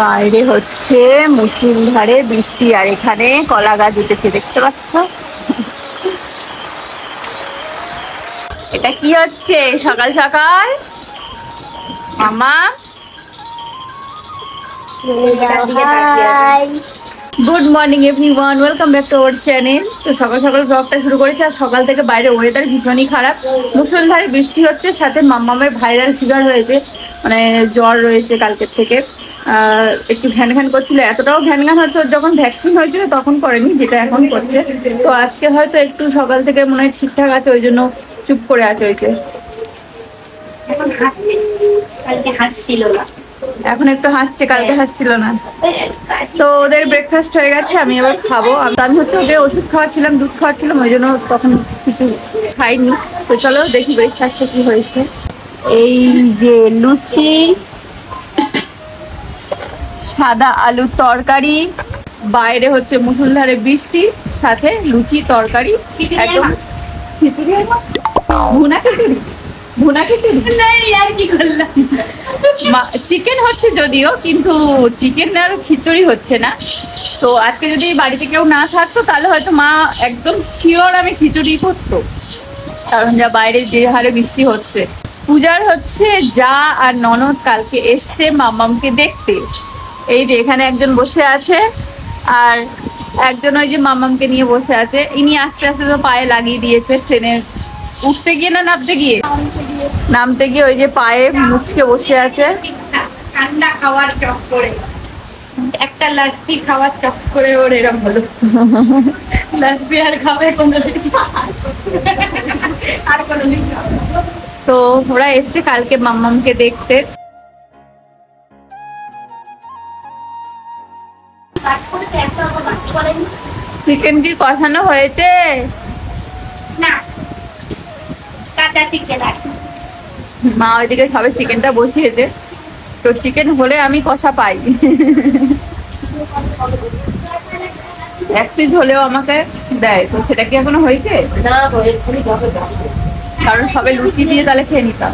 বাইরে হচ্ছে মুষলধারে বৃষ্টি, আর এখানে কলা গাছ উঠেছে দেখতে পাচ্ছ। এটা কি হচ্ছে সকাল সকাল মামা? Good morning everyone, welcome back to our channel. তো সকাল সকাল ব্লগটা শুরু করেছি, আর সকাল থেকে বাইরে ওয়েদার ভীষণই খারাপ, মুষলধারে বৃষ্টি হচ্ছে, সাথে মাম্মামের ভাইরাল ফিভার হয়েছে, মানে জ্বর রয়েছে কালকের থেকে। একটু ঘ্যান ঘ্যান করছিল, এতটাও ঘ্যান ঘ্যান হচ্ছে যখন ভ্যাকসিন হয়েছিল তখন করেনি, যেটা এখন করছে। তো আজকে হয়তো একটু সকাল থেকে মনে হয় ঠিকঠাক আছে, ওই জন্য চুপ করে আছে হয়েছে। এখন হাসছে, কালকে হাসছিল না, এখন একটু হাসছে, কালকে হাসছিল না। তো ওদের ব্রেকফাস্ট হয়ে গেছে, আমি এবার খাবো। আমি হচ্ছে ওকে ওষুধ খাওয়াচ্ছিলাম, দুধ খাওয়াচ্ছিলাম, ওই জন্য তখন কিছু খাইনি। তো চলো দেখি ব্রেকফাস্টে কি হয়েছে। এই যে লুচি, সাদা আলুর তরকারি, বাইরে হচ্ছে মুষলধারে বৃষ্টি, সাথে লুচি তরকারি, একদম খিচুড়ি, ভুনা খিচুড়ি, ভুনা খিচুড়ি আর কি করলাম। চিকেন হচ্ছে যদিও, কিন্তু চিকেন আর খিচুড়ি হচ্ছে না। তো আজকে যদি বাড়িতে কেউ না থাকতো তাহলে হয়তো মা একদম শিওর আমি খিচুড়ি করতো, কারণ যা বাইরে যে হারে বৃষ্টি হচ্ছে। পূজার হচ্ছে যা আর ননদ কালকে এসছে মাম্মামকে দেখতে। এই যে এখানে একজন বসে আছে, আর একজন ওই যে মাম্মামকে নিয়ে বসে আছে। ইনি আস্তে আস্তে তো পায়ে লাগিয়ে দিয়েছে, ট্রেনের উঠতে গিয়ে না নামতে গিয়ে, নামতে গিয়ে ওই যে পায়ে মুচকে বসে আছে। ঠান্ডা খাওয়ার চক্করে, একটা লাস্সি খাওয়ার চক্করে ওর এরকম হলো। লাস্সি আর খাবে কোনোদিন, আর কোনোদিন। তো ওরা এসছে কালকে মাম্মামকে দেখতে। চিকেন কি কষানো হয়েছে? না, কাঁচা চিকেন আছে। মা ওইদিকে সবে চিকেনটা বসিয়েছে, তো চিকেন হলে আমি কষা পাই। এক পিস হলেও আমাকে দেয়, তো সেটা কি এখনো হয়েছে? না, কারণ সবে লুচি দিয়ে তাহলে খেয়ে নিতাম।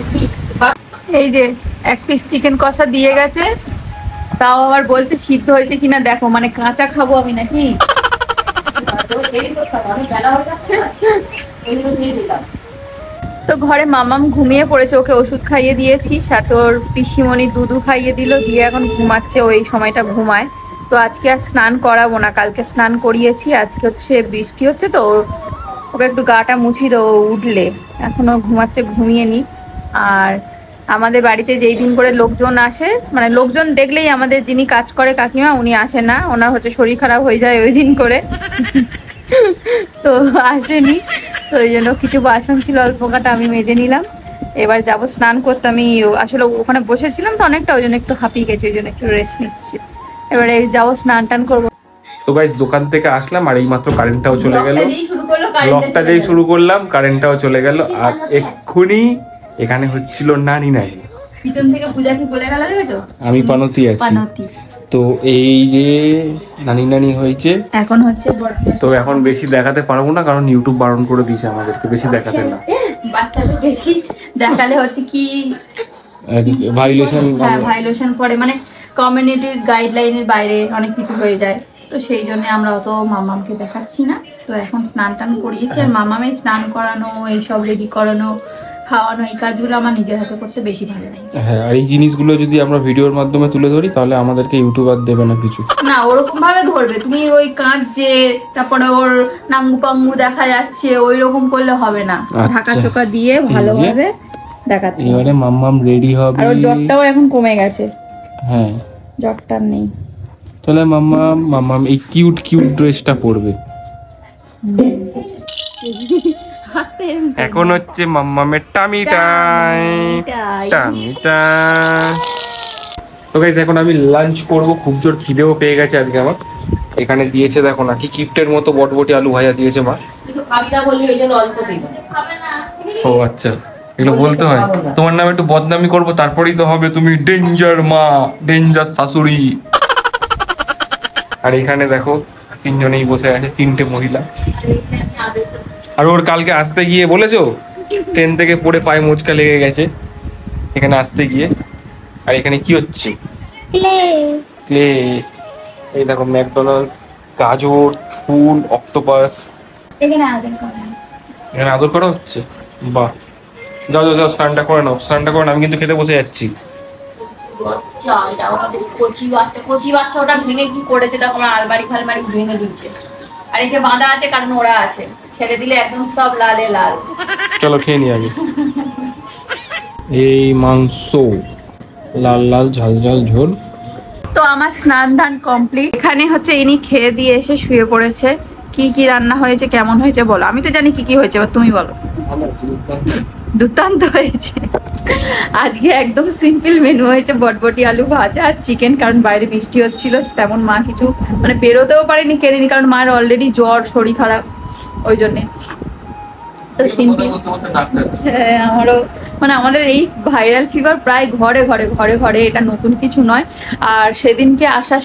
এই যে এক পিস চিকেন কষা দিয়ে গেছে, তাও আবার বলছে সিদ্ধ হয়েছে কিনা দেখো, মানে কাঁচা খাবো আমি নাকি? তো ঘরে মামাম ঘুমিয়ে পড়েছে, ওকে ওষুধ খাইয়ে দিয়েছি, সাথে ওর পিসিমণি দুধু খাইয়ে দিল, দিয়ে এখন ঘুমাচ্ছে। ওই সময়টা ঘুমায়। তো আজকে আর স্নান করাবো না, কালকে স্নান করিয়েছি। আজকে হচ্ছে বৃষ্টি হচ্ছে, তো ওকে একটু গাটা মুছিয়ে দেবো উঠলে। এখনো ঘুমাচ্ছে, ঘুমিয়ে নি। আর আমাদের বাড়িতে যেই দিন করে লোকজন আসে, মানে লোকজন দেখলেই আমাদের যিনি কাজ করে কাকিমা, উনি আসে না, ওনার হচ্ছে শরীর খারাপ হয়ে যায় ওই দিন করে। তো আসেনি, তো ওই জন্য কিছু বাসন ছিল অল্প কাটা, আমি মেজে নিলাম। এবার যাব স্নান করতে। আমি আসলে ওখানে বসেছিলাম তো অনেকটা, ওই জন্য একটু হাঁপিয়ে গেছি, ওই জন্য একটু রেস্ট নিচ্ছি। এবারে যাবো স্নান টান করবো। তো গাইস দোকান থেকে আসলাম, আর এই মাত্র কারেন্টটাও চলে গেল। ব্লগটা যেই শুরু করলাম কারেন্টটাও চলে গেল। আর এক্ষুনি এখানে হচ্ছিল নানি নাই, পিছন থেকে পূজা কি বলে গেল, দেখেছো? আমি পানতি আছি। পানতি। তো এই যে নানি নানি হয়েছে, এখন হচ্ছে তো এখন বেশি দেখাতে পারবো না, কারণ ইউটিউব বারণ করে দিয়েছে আমাদেরকে বেশি দেখাতে না। বাচ্চাদের বেশি দেখালে হচ্ছে কি ভাইলেশন, হ্যাঁ ভাইলেশন পড়ে, মানে কমিউনিটি গাইডলাইনের বাইরে অনেক কিছু হয়ে যায়। তো সেই জন্য আমরা অত মামামকে দেখাচ্ছি না। তো এখন স্নান টান করিয়েছি, আর মামামের স্নান করানো, এইসব রেডি করানো, খাওয়ানো, এই কাজগুলো আমার নিজের হাতে করতে বেশি ভালো লাগে। হ্যাঁ, আর এই জিনিসগুলো যদি আমরা ভিডিওর মাধ্যমে তুলে ধরি তাহলে আমাদেরকে ইউটিউবার দেবে না কিছু। না, ওরকম ভাবে ধরবে তুমি, ওই কাঁদছে তারপরে ওর নাঙ্গু পাঙ্গু দেখা যাচ্ছে, ওই রকম করলে হবে না। ঢাকা চোকা দিয়ে ভালোভাবে দেখাতে। এবারে মাম্মাম রেডি হবে, আর ওর জ্বরটাও এখন কমে গেছে। হ্যাঁ, জ্বরটা নেই। তাহলে মাম্মাম এই কিউট কিউট ড্রেসটা পরবে। এখন হচ্ছে মাম্মামের টামি টাইম। তো গাইস এখন আমি লাঞ্চ করব, খুব জোর খিদেও পেয়ে গেছে আজকে আমার। এখানে দিয়েছে দেখো না কি কিপ্টের মতো বটবটি আলু ভাজা দিয়েছে মা। ও আচ্ছা, এগুলো বলতে হয়? তোমার নামে একটু বদনামি করবো, তারপরেই তো হবে তুমি ডেঞ্জার মা, ডেঞ্জার শাশুড়ি। আর এখানে দেখো তিনজনেই বসে আছে, তিনটে মহিলা। আর ওর কালকে আসতে গিয়ে বলেছো, ট্রেন থেকে পড়ে পায়ে মোচকা লেগে গেছে এখানে আসতে গিয়ে। আর এখানে কি হচ্ছে? ক্লে, এই দেখো ম্যাকডোনাল্ডস, গাজর, ফুল, অক্টোপাস। এখানে আদর করে। এখানে আদর করা হচ্ছে, বাহ। যাও যাও যাও, স্নানটা করে নাও, স্নানটা করে নাও, আমি কিন্তু খেতে বসে যাচ্ছি। কচি বাচ্চা ওটা ভেঙে কি করেছে, দেখো আমার আলমারি ফালমারি ভেঙে দিচ্ছে। আর একে বাঁধা আছে কারণ ওরা আছে, ছেড়ে দিলে একদম সব লালে লাল। চলো খেয়ে নি আগে। এই মাংস, লাল লাল ঝাল ঝাল ঝোল। তো আমার স্নান ধান কমপ্লিট। এখানে হচ্ছে ইনি খেয়ে দিয়ে এসে শুয়ে পড়েছে। কি কি রান্না হয়েছে, কেমন হয়েছে বলো। আমি তো জানি কি কি হয়েছে, এবার তুমি বলো। দুর্দান্ত হয়েছে। আজকে একদম সিম্পল মেনু হয়েছে, বটবটি আলু ভাজা আর চিকেন, কারণ বাইরে বৃষ্টি হচ্ছিল, তেমন মা কিছু মানে বেরোতেও পারেনি, কেনেনি, কারণ মায়ের অলরেডি জ্বর, শরীর খারাপ, ওই জন্যে। তো সিম্পল। হ্যাঁ, আমারও মানে আমাদের এই ভাইরাল ফিভার প্রায় ঘরে ঘরে ঘরে ঘরে, এটা নতুন কিছু নয়। আর সেদিনকে আসার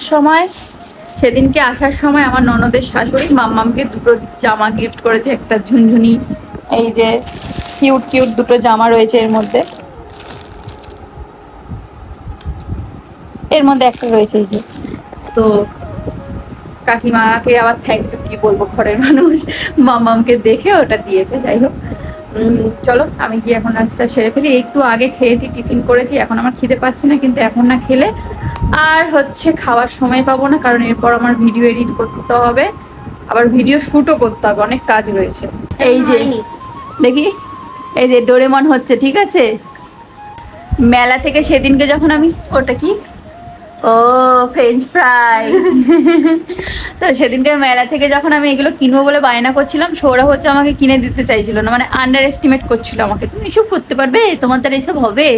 সময় আমার ননদের শাশুড়ি মাম্মামকে দুটো জামা গিফট করেছে, একটা ঝুনঝুনি, এই যে কিউট কিউট দুটো জামা রয়েছে এর মধ্যে একটা রয়েছে, এই যে। তো কাকিমাকে আবার থ্যাংক ইউ কি বলবো, ঘরের মানুষ মামামকে দেখে ওটা দিয়েছে। যাই হোক, চলো আমি গিয়ে এখন লাঞ্চটা সেরে ফেলি। একটু আগে খেয়েছি, টিফিন করেছি, এখন আমার খিদে পাচ্ছে না, কিন্তু এখন না খেলে আর হচ্ছে খাওয়ার সময় পাবো না, কারণ এরপর আমার ভিডিও এডিট করতে হবে, আবার ভিডিও শুটও করতে হবে, অনেক কাজ রয়েছে। এই যে দেখি, এই যে ডোরেমন হচ্ছে, ঠিক আছে। মেলা থেকে সেদিনকে যখন আমি, ওটা কি, ও ফ্রেঞ্চ ফ্রাই। তো সেদিনকে মেলা থেকে যখন আমি এগুলো কিনবো বলে বায়না করছিলাম, সৌরভ হচ্ছে আমাকে কিনে দিতে চাইছিল না, মানে আন্ডার এস্টিমেট করছিল আমাকে, তুমি এসব করতে পারবে, তোমার দ্বারা এসব হবে।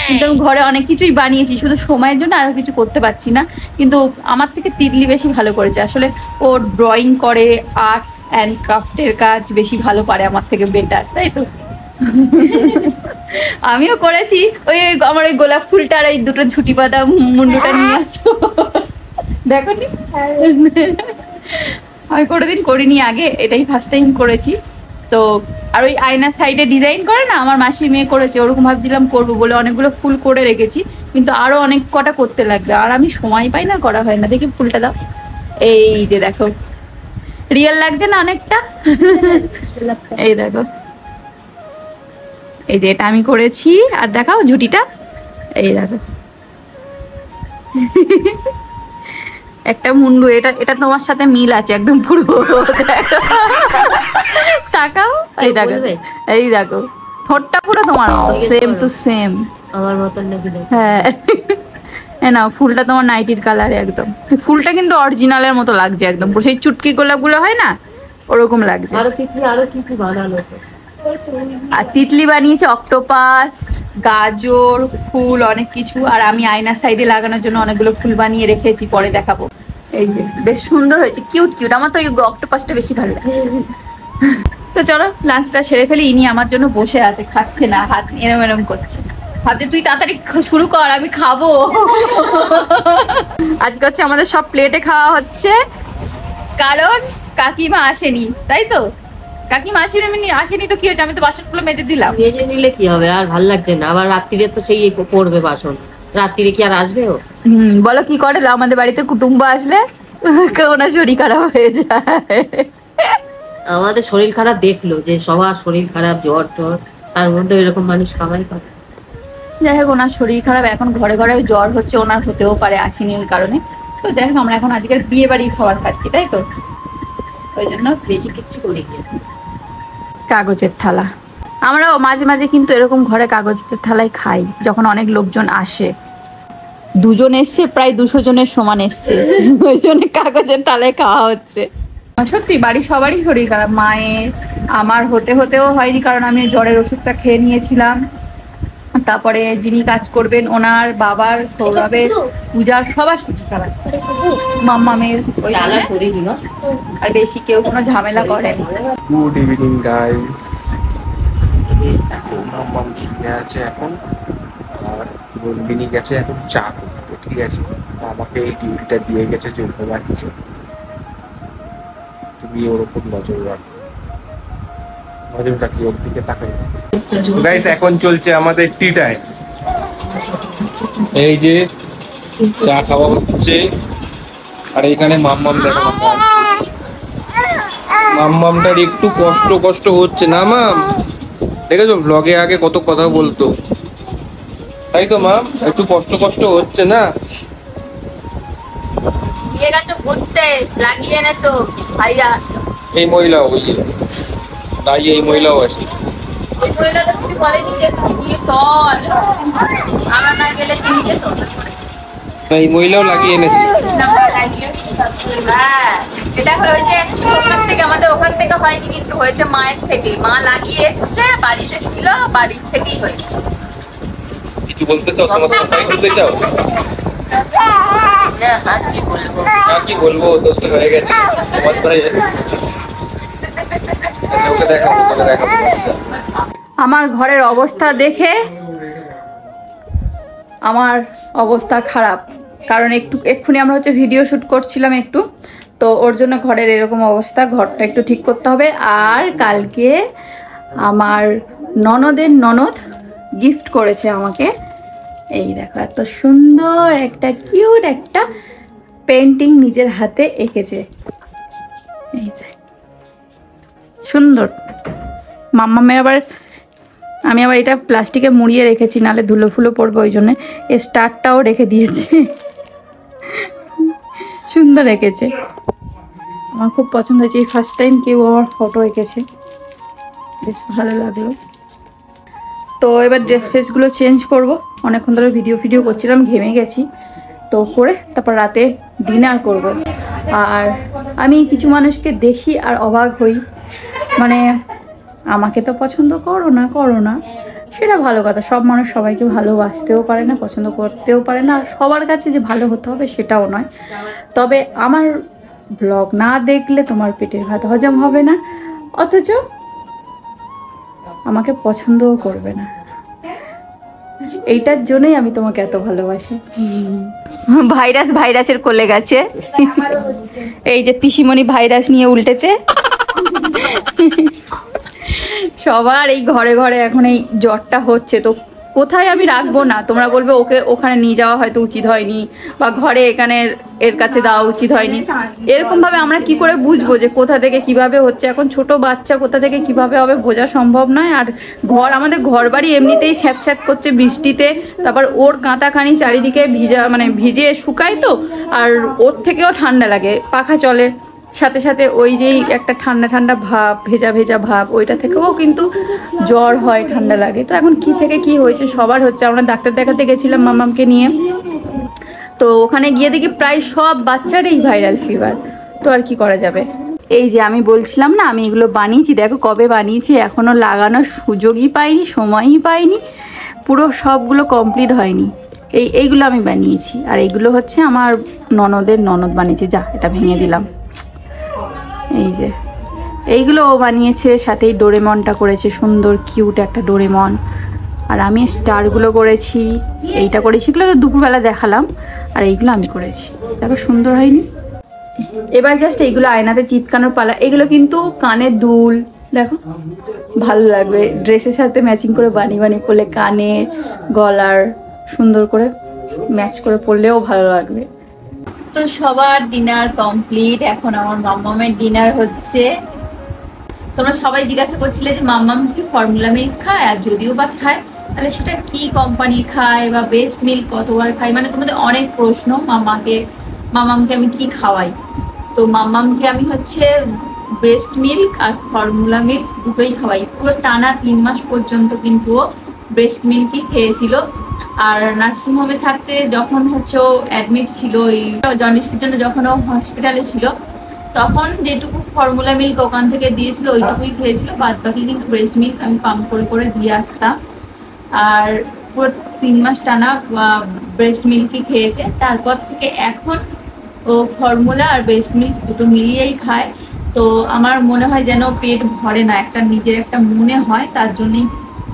কিন্তু আমি ঘরে অনেক কিছুই বানিয়েছি, শুধু সময়ের জন্য আরো কিছু করতে পারছি না। কিন্তু আমার থেকে তিতলি বেশি ভালো করেছে, আসলে ও ড্রয়িং করে, আর্টস অ্যান্ড ক্রাফটের কাজ বেশি ভালো পারে আমার থেকে, বেটার, তাই তো। আমিও করেছি, ওই আমার ওই গোলাপ ফুলটা আর এই দুটো ঝুটি পাতা মুন্ডুটা নিয়ে আসো, দেখো নি। আমি কোনোদিন করিনি আগে, এটাই ফার্স্ট টাইম করেছি। তো আর ওই আয়না সাইডে ডিজাইন করে না, আমার মাসির মেয়ে করেছে, ওরকম ভাবছিলাম করবো বলে অনেকগুলো ফুল করে রেখেছি, কিন্তু আরো অনেক কটা করতে লাগবে, আর আমি সময় পাই না, করা হয় না। দেখি ফুলটা দাও, এই যে দেখো, রিয়েল লাগছে না অনেকটা। এই দেখো, এই যে এটা আমি করেছি, আর দেখাও ঝুটিটা, এই দেখো একটা মুন্ডু, এটা তোমার সাথে মিল আছে একদম পুরো। তাকাও, এই দেখো, এই দেখো ঠোঁটটা পুরো তোমার মতো, সেম টু সেম আমার মতন নাকি? হ্যাঁ। না, ফুলটা তোমার নাইটির কালারে একদম, ফুলটা কিন্তু অরিজিনালের মতো লাগছে একদম, পুরো সেই চুটকি গোলাপগুলো হয় না, ওরকম লাগছে। আরো কি বানালো? আর তিতলি বানিয়েছে অক্টোপাস, গাজর, ফুল, অনেক কিছু। আর আমি আয়নার সাইডে লাগানোর জন্য অনেকগুলো ফুল বানিয়ে রেখেছি, পরে দেখাবো। এই যে বেশ সুন্দর হয়েছে, কিউট কিউট। আমার তো ওই অক্টোপাসটা বেশি ভালো লাগছে। তো চলো লাঞ্চটা সেরে ফেলি। ইনি আমার জন্য বসে আছে, খাচ্ছে না, হাত এরম এরম করছে, ভাবছে তুই তাড়াতাড়ি শুরু কর, আমি খাবো। আজকে হচ্ছে আমাদের সব প্লেটে খাওয়া হচ্ছে, কারণ কাকিমা আসেনি, তাই তো। কাকিমা আসেনি তো কি হয়েছে, আমি তো বাসনগুলো মেজে দিলাম। মেজে নিলে কি হবে, আর ভাল লাগছে না, আবার রাত্রিরে তো সেই পড়বে বাসন, রাত্রিরে কি আর আসবে ও? বলো কি করে, আমাদের বাড়িতে কুটুম্ব আসলে ওনার শরীর খারাপ হয়ে যায়। আমাদের শরীর খারাপ দেখলো যে সবার শরীর খারাপ, জ্বর টর, তার মধ্যে এরকম মানুষ খাবারই পাবে। যাই হোক, ওনার শরীর খারাপ, এখন ঘরে ঘরে জ্বর হচ্ছে, ওনার হতেও পারে আসেনি ওই কারণে। তো যাই হোক, আমরা এখন আজকের বিয়ে বাড়ির খাবার খাচ্ছি, তাই তো, ওই জন্য বেশি কিচ্ছু করে গিয়েছি। কাগজের থালা, আমরাও মাঝে মাঝে কিন্তু এরকম ঘরে কাগজের থালায় খাই, যখন অনেক লোকজন আসে। দুজন এসছে, প্রায় 200 জনের সমান এসছে, ওই জন্য কাগজের থালায় খাওয়া হচ্ছে। সত্যি বাড়ির সবারই শরীর খারাপ, মায়ের, আমার হতেও হয়নি, কারণ আমি জ্বরের ওষুধটা খেয়ে নিয়েছিলাম। তারপরে যিনি কাজ করবেন ওনার, বাবার, সৌরভের, পূজার, সবার শরীর খারাপ, মাম্মামের, ওই আর বেশি কেউ কোনো ঝামেলা করে না। গুড ইভিনিং গাইস, মাম্মাম শুয়ে আছে এখন, আর বলবিনি গেছে এখন চা করতে, ঠিক আছে। আমাকে এই ডিউটিটা দিয়ে গেছে যে ঘুমাচ্ছে, তুমি ওর উপর নজর রাখো, নজর রাখি, ওর দিকে তাকাই। গাইস এখন চলছে আমাদের টি টাইম। এই যে চা খাওয়া হচ্ছে। আর এখানে মাম্মাম দেখো, মাম্মামটার একটু কষ্ট কষ্ট হচ্ছে না মাম? দেখেছো ব্লগে আগে কত কথা বলতো, তাই তো মাম? একটু কষ্ট কষ্ট হচ্ছে না? দিয়ে গেছো ঘুরতে, লাগিয়ে এনেছো ভাইরাস। এই মহিলাও ওই যে তাই, এই মহিলাও আছে। ওই মহিলা তো কিছু বলেনি যে দিয়ে চল, আমরা না গেলে তুমি যেত। এই মহিলাও লাগিয়ে এনেছে। হ্যাঁ, এটা হয়েছে ওখান থেকে, আমাদের ওখান থেকে হয়নি, কিন্তু হয়েছে মায়ের থেকে। মা লাগিয়ে এসছে, বাড়িতে ছিল, বাড়ির থেকেই হয়েছে। কিছু বলতে চাও? তোমার সাথে বলতে চাও? না, আর কি বলবো? আর কি বলবো, দোষটা হয়ে গেছে তোমার তাই। আচ্ছা, ওকে দেখাবো, ওকে দেখাবো। আমার ঘরের অবস্থা দেখে আমার অবস্থা খারাপ, কারণ এক্ষুনি আমরা হচ্ছে ভিডিও শ্যুট করছিলাম একটু, তো ওর জন্য ঘরের এরকম অবস্থা। ঘরটা একটু ঠিক করতে হবে। আর কালকে আমার ননদের ননদ গিফট করেছে আমাকে, এই দেখো এত সুন্দর একটা কিউট একটা পেন্টিং নিজের হাতে এঁকেছে, এই যে সুন্দর। মাম্মামের আবার, আমি আবার এটা প্লাস্টিকে মুড়িয়ে রেখেছি, নাহলে ধুলো ফুলো পড়বে, ওই জন্য এই স্টারটাও রেখে দিয়েছে। সুন্দর এঁকেছে, আমার খুব পছন্দ হয়েছে। এই ফার্স্ট টাইম কেউ আমার ফটো এঁকেছে, বেশ ভালো লাগলো। তো এবার ড্রেস ফেসগুলো চেঞ্জ করব। অনেকক্ষণ ধরে ভিডিও করছিলাম, ঘেমে গেছি। তো করে তারপর রাতে ডিনার করব। আর আমি কিছু মানুষকে দেখি আর অবাক হই, মানে আমাকে তো পছন্দ করো না সেটা ভালো কথা, সব মানুষ সবাইকে ভালোবাসতেও পারে না, পছন্দ করতেও পারে না, আর সবার কাছে যে ভালো হতে হবে সেটাও নয়। তবে আমার ব্লগ না দেখলে তোমার পেটের ভাত হজম হবে না, অথচ আমাকে পছন্দও করবে না। এইটার জন্যই আমি তোমাকে এত ভালোবাসি। ভাইরাসের কোলে গেছে, এই যে পিসিমণি ভাইরাস নিয়ে উল্টেছে। সবার এই ঘরে ঘরে এখন এই জ্বরটা হচ্ছে, তো কোথায় আমি রাখবো না, তোমরা বলবে ওকে ওখানে নিয়ে যাওয়া হয়তো উচিত হয়নি, বা ঘরে এখানে এর কাছে দেওয়া উচিত হয়নি। এরকম ভাবে আমরা কি করে বুঝবো যে কোথা থেকে কিভাবে হচ্ছে? এখন ছোট বাচ্চা কোথা থেকে কিভাবে হবে বোঝা সম্ভব নয়। আর আমাদের ঘর বাড়ি এমনিতেই স্যাঁত করছে বৃষ্টিতে, তারপর ওর কাঁটাখানি চারিদিকে ভিজে শুকায়, তো আর ওর থেকেও ঠান্ডা লাগে, পাখা চলে, সাথে সাথে ওই যেই একটা ঠান্ডা ভাব, ভেজা ভাব, ওইটা থেকেও কিন্তু জ্বর হয়, ঠান্ডা লাগে। তো এখন কি থেকে কি হয়েছে সবার হচ্ছে। আমরা ডাক্তার দেখাতে গেছিলাম মামামকে নিয়ে, তো ওখানে গিয়ে দেখি প্রায় সব বাচ্চারই ভাইরাল ফিভার। তো আর কি করা যাবে। এই যে আমি বলছিলাম না, আমি এগুলো বানিয়েছি, দেখো কবে বানিয়েছি, এখনও লাগানোর সুযোগই পাইনি, সময়ই পাইনি, পুরো সবগুলো কমপ্লিট হয়নি। এইগুলো আমি বানিয়েছি। আর এইগুলো হচ্ছে আমার ননদের ননদ বানিয়েছে। যা, এটা ভেঙে দিলাম। এই যে এইগুলো ও বানিয়েছে, সাথে এই ডোরেমনটা করেছে, সুন্দর কিউট একটা ডোরেমন। আর আমি স্টারগুলো করেছি, এইটা করেছি, এগুলো তো দুপুরবেলা দেখালাম। আর এইগুলো আমি করেছি, দেখো সুন্দর হয়নি? এবার জাস্ট এইগুলো আয়নাতে চিপকানোর পালা। এগুলো কিন্তু কানের দুল, দেখো ভালো লাগবে, ড্রেসের সাথে ম্যাচিং করে বানিয়ে পরলে, কানে গলার সুন্দর করে ম্যাচ করে পরলেও ভালো লাগবে। তো সবার ডিনার কমপ্লিট, এখন আমার মাম্মামের ডিনার হচ্ছে। তোমরা সবাই জিজ্ঞাসা করছিলে যে মাম্মাম কি ফর্মুলা মিল্ক খায়, আর যদিও বা খায় তাহলে সেটা কি কোম্পানি খায়, বা ব্রেস্ট মিল্ক কতবার খায়, মানে তোমাদের অনেক প্রশ্ন। মাম্মামকে আমি কি খাওয়াই, তো মাম্মামকে আমি হচ্ছে ব্রেস্ট মিল্ক আর ফর্মুলা মিল্ক দুটোই খাওয়াই। পুরো টানা 3 মাস পর্যন্ত কিন্তু ও ব্রেস্ট মিল্কই খেয়েছিল। আর নার্সিংহোমে থাকতে যখন হচ্ছে ও অ্যাডমিট ছিল, এই জন্ডিসের জন্য যখন ও হসপিটালে ছিল, তখন যেটুকু ফর্মুলা মিল্ক ওখান থেকে দিয়েছিল ওইটুকুই খেয়েছিল, বাদ বাকি কিন্তু ব্রেস্ট মিল্ক আমি পাম্প করে দিয়ে আসতাম। আর পুরো 3 মাস টানা ব্রেস্ট মিল্কই খেয়েছে। তারপর থেকে এখন ও ফর্মুলা আর ব্রেস্ট মিল্ক দুটো মিলিয়েই খায়। তো আমার মনে হয় যেন পেট ভরে না, একটা নিজের একটা মনে হয়, তার জন্যই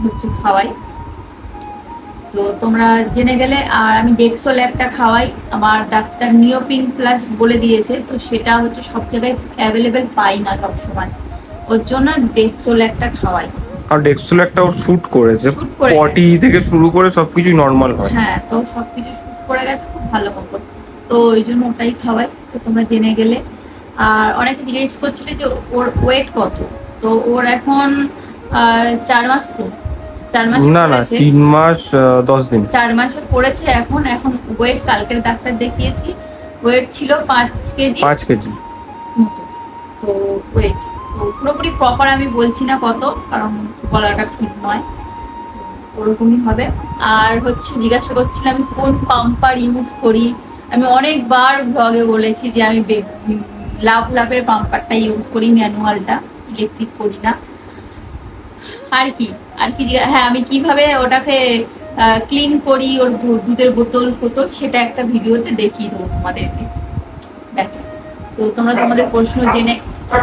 হচ্ছে খাওয়াই। তো তোমরা জেনে গেলে। আর আমি ডেক্সোল একটা খাওয়াই, আমার ডাক্তার নিওপিন প্লাস বলে দিয়েছে, তো সেটা হচ্ছে সব জায়গায় অ্যাভেলেবেল পাই না সবসময়, ওর জন্য ডেক্সোল একটা খাওয়াই। আর ডেক্সোল একটা ওর শুট করেছে, পটি থেকে শুরু করে সবকিছু নরমাল হয়। হ্যাঁ, তো সবকিছু শুট পড়ে গেছে খুব ভালো মতো, তো ওই জন্য ওটাই খাওয়াই। তো তোমরা জেনে গেলে। আর অনেকে জিজ্ঞেস করছিলে যে ওর ওয়েট কত, তো ওর এখন 4 মাস, তো 4 মাস না না, 3 মাস 10 দিন। 4 মাসে পড়েছে এখন। ওয়েট কালকের ডাক্তার দেখিয়েছি, ওয়েট ছিল 5 কেজি মতো। তো ওয়েট পুরোপুরি প্রপার আমি বলছি না কত, কারণ বলাটা ঠিক নয়, ওরকমই হবে। আর হচ্ছে জিজ্ঞাসা করছিলাম আমি কোন পাম্পার ইউজ করি। আমি অনেকবার ব্লগে বলেছি যে আমি লাভের পাম্পারটা ইউজ করি, ম্যানুয়ালটা, ইলেকট্রিক করি না। আর কি হ্যাঁ, আমি কিভাবে ওটাকে ক্লিন করি, ওর দুধের বোতল সেটা একটা ভিডিওতে দেখিয়ে দেবো তোমাদেরকে, ব্যাস। তো তোমরা তোমাদের প্রশ্ন জেনে।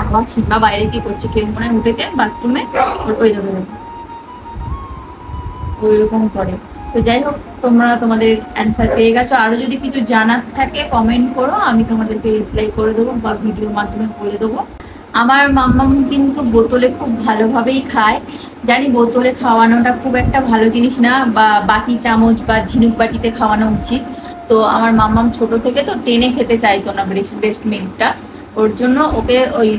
আমার সীমা বাইরে কি করছে, কেউ মনে হয় উঠেছে বাথরুমে, ওই দেখো ওইরকম করে। তো যাই হোক, তোমরা তোমাদের অ্যান্সার পেয়ে গেছো। আরো যদি কিছু জানার থাকে কমেন্ট করো, আমি তোমাদেরকে রিপ্লাই করে দেবো বা ভিডিওর মাধ্যমে বলে দেবো। আমার মাম্মাম কিন্তু বোতলে খুব ভালোভাবেই খায়। জানি বোতলে খাওয়ানোটা খুব একটা ভালো জিনিস না, বা বাটি চামচ বা ঝিনুক বাটিতে খাওয়ানো উচিত। তো আমার মাম্মাম ছোট থেকে তো টেনে খেতে চাইতো না ব্রেস্ট মিল্কটা, ওর জন্য ওকে ওই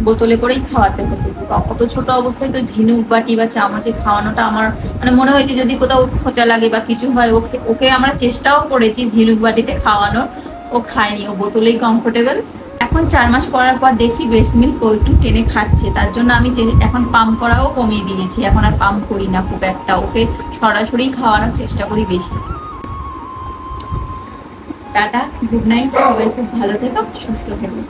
বোতলে করেই খাওয়াতে হতো। অত ছোট অবস্থায় তো ঝিনুক বাটি বা চামচে খাওয়ানোটা আমার মানে মনে হয়েছে যদি কোথাও খোঁচা লাগে বা কিছু হয়, ওকে আমরা চেষ্টাও করেছি ঝিনুক বাটিতে খাওয়ানোর, ও খায়নি, ও বোতলেই কমফোর্টেবল। এখন 4 মাস পরার পর দেখছি ব্রেস্ট মিল্ক ও একটু টেনে খাচ্ছে, তার জন্য আমি এখন পাম্প করাও কমিয়ে দিয়েছি। এখন আর পাম্প করি না খুব একটা, ওকে সরাসরি খাওয়ানোর চেষ্টা করি বেশি। টাটা, গুড নাইট, সবাই খুব ভালো থেকো, সুস্থ থেকো।